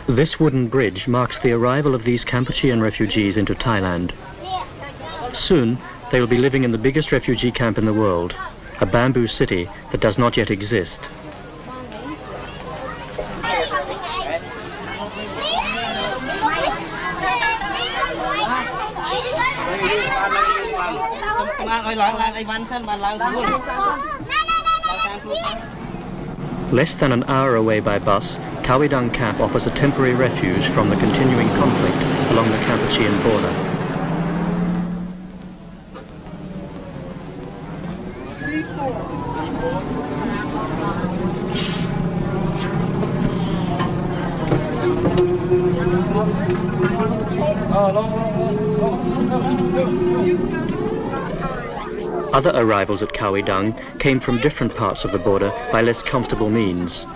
This wooden bridge marks the arrival of these Kampuchean refugees into Thailand. Soon, they will be living in the biggest refugee camp in the world, a bamboo city that does not yet exist. Less than an hour away by bus, Khao Dang camp offers a temporary refuge from the continuing conflict along the Kampuchean border. Other arrivals at Khao Dang came from different parts of the border by less comfortable means.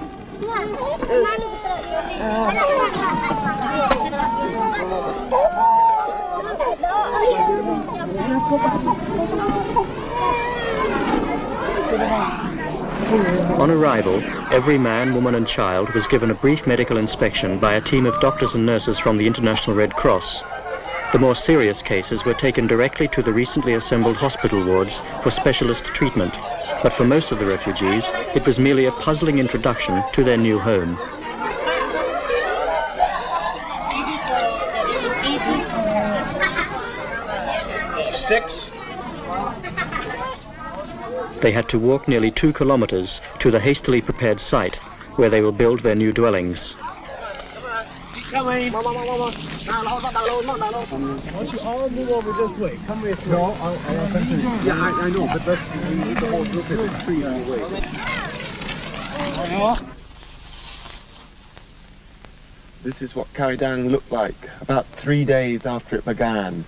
On arrival, every man, woman and child was given a brief medical inspection by a team of doctors and nurses from the International Red Cross. The more serious cases were taken directly to the recently assembled hospital wards for specialist treatment, but for most of the refugees, it was merely a puzzling introduction to their new home. Six. They had to walk nearly 2 kilometers to the hastily prepared site where they will build their new dwellings. Come in. Why don't you all move over this way? Come with me. No, I'll continue. Yeah, I know, but let's the whole group is 3 away. This is what Khao Dang looked like about 3 days after it began.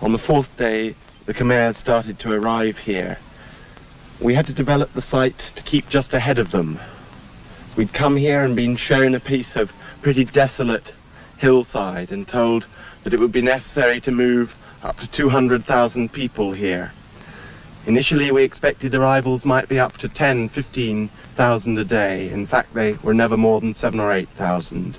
On the 4th day, the Khmers started to arrive here. We had to develop the site to keep just ahead of them. We'd come here and been shown a piece of pretty desolate hillside and told that it would be necessary to move up to 200,000 people here. Initially we expected arrivals might be up to 10,000-15,000 a day. In fact, they were never more than 7,000 or 8,000.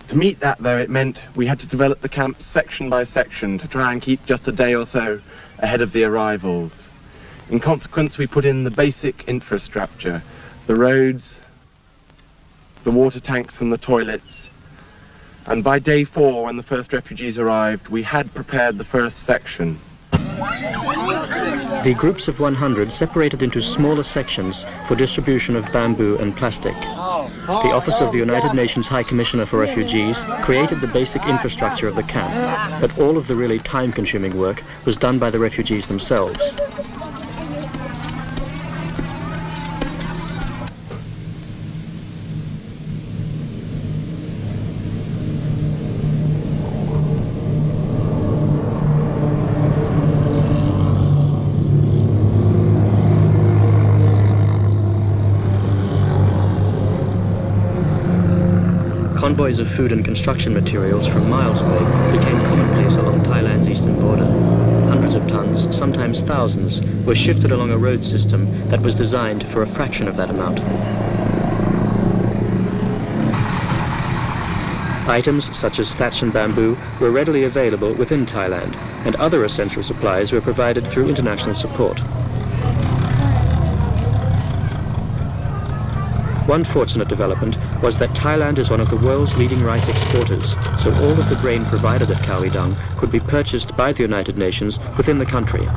To meet that, though, it meant we had to develop the camp section by section to try and keep just a day or so ahead of the arrivals. In consequence, we put in the basic infrastructure, the roads, the water tanks and the toilets. And by day 4, when the first refugees arrived, we had prepared the first section. The groups of 100 separated into smaller sections for distribution of bamboo and plastic. The Office of the United Nations High Commissioner for Refugees created the basic infrastructure of the camp, but all of the really time-consuming work was done by the refugees themselves. Convoys of food and construction materials from miles away became commonplace along Thailand's eastern border. Hundreds of tons, sometimes thousands, were shifted along a road system that was designed for a fraction of that amount. Items such as thatch and bamboo were readily available within Thailand, and other essential supplies were provided through international support. One fortunate development was that Thailand is one of the world's leading rice exporters, so all of the grain provided at Khao Dang could be purchased by the United Nations within the country.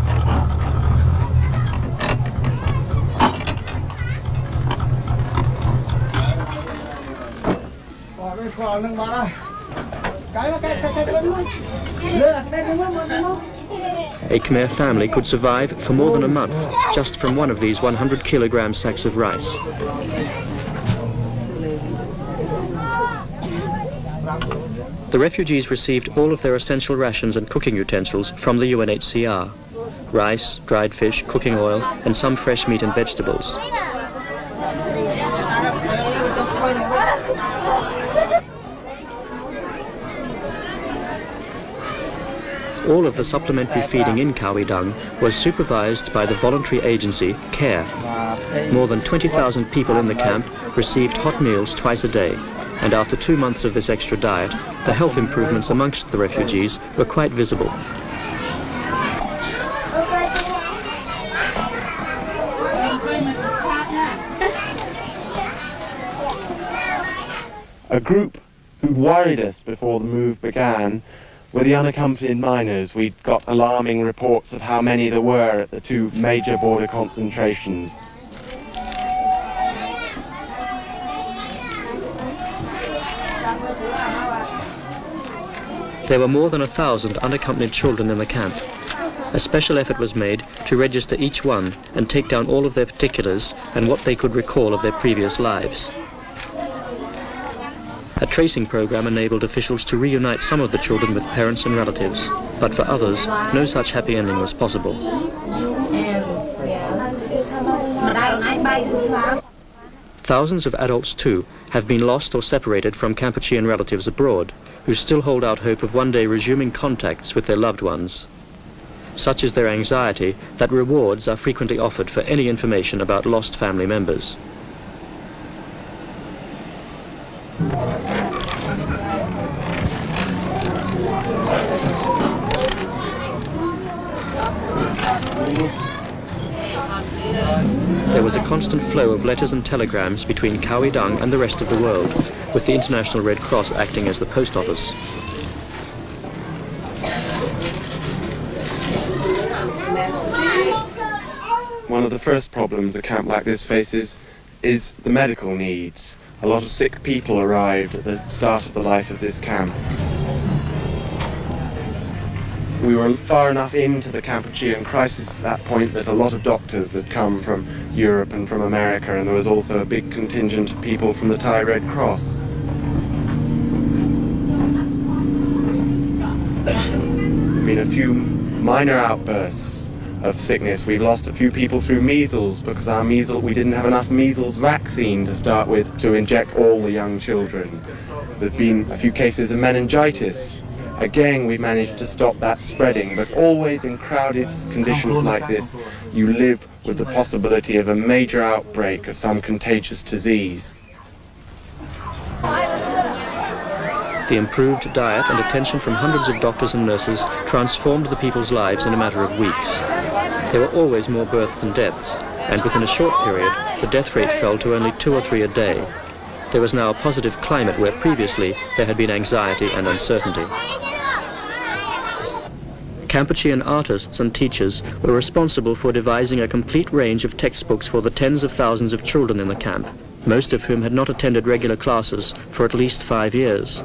A Khmer family could survive for more than a month just from one of these 100-kilogram sacks of rice. The refugees received all of their essential rations and cooking utensils from the UNHCR: rice, dried fish, cooking oil, and some fresh meat and vegetables. All of the supplementary feeding in Khao Dang was supervised by the voluntary agency CARE. More than 20,000 people in the camp received hot meals twice a day. and after 2 months of this extra diet, the health improvements amongst the refugees were quite visible. A group who worried us before the move began were the unaccompanied minors. We got alarming reports of how many there were at the 2 major border concentrations. There were more than 1,000 unaccompanied children in the camp. A special effort was made to register each one and take down all of their particulars and what they could recall of their previous lives. A tracing program enabled officials to reunite some of the children with parents and relatives, but for others, no such happy ending was possible. Thousands of adults too have been lost or separated from Kampuchean relatives abroad, who still hold out hope of one day resuming contacts with their loved ones. Such is their anxiety that rewards are frequently offered for any information about lost family members. There was a constant flow of letters and telegrams between Kawi Dang and the rest of the world, with the International Red Cross acting as the post office. One of the first problems a camp like this faces is the medical needs. A lot of sick people arrived at the start of the life of this camp. We were far enough into the Kampuchean crisis at that point that a lot of doctors had come from Europe and from America, and there was also a big contingent of people from the Thai Red Cross. There have been a few minor outbursts of sickness. We've lost a few people through measles because we didn't have enough measles vaccine to start with to inject all the young children. There have been a few cases of meningitis. Again, we've managed to stop that spreading, but always in crowded conditions like this, you live with the possibility of a major outbreak of some contagious disease. The improved diet and attention from hundreds of doctors and nurses transformed the people's lives in a matter of weeks. There were always more births and deaths, and within a short period, the death rate fell to only 2 or 3 a day. There was now a positive climate where previously there had been anxiety and uncertainty. Kampuchean artists and teachers were responsible for devising a complete range of textbooks for the tens of thousands of children in the camp, most of whom had not attended regular classes for at least 5 years.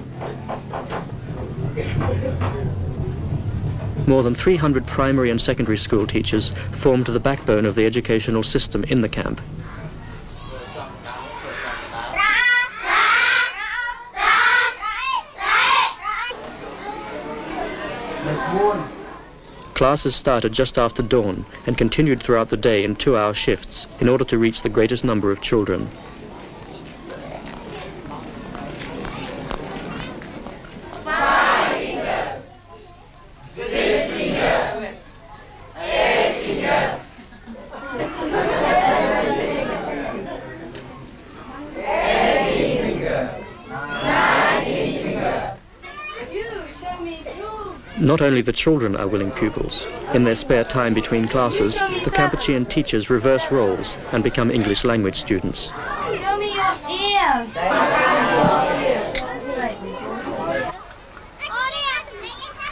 More than 300 primary and secondary school teachers formed the backbone of the educational system in the camp. Classes started just after dawn and continued throughout the day in 2-hour shifts in order to reach the greatest number of children. Not only the children are willing pupils. In their spare time between classes, the Kampuchean teachers reverse roles and become English language students. Show me your ears.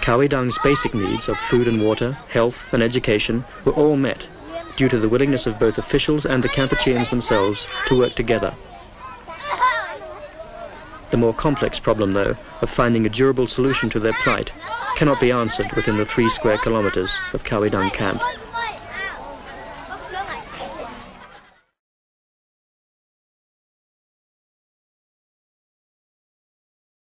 Kawi Dang's basic needs of food and water, health and education were all met due to the willingness of both officials and the Kampucheans themselves to work together. The more complex problem, though, of finding a durable solution to their plight cannot be answered within the 3 square kilometers of Kawi Dang camp.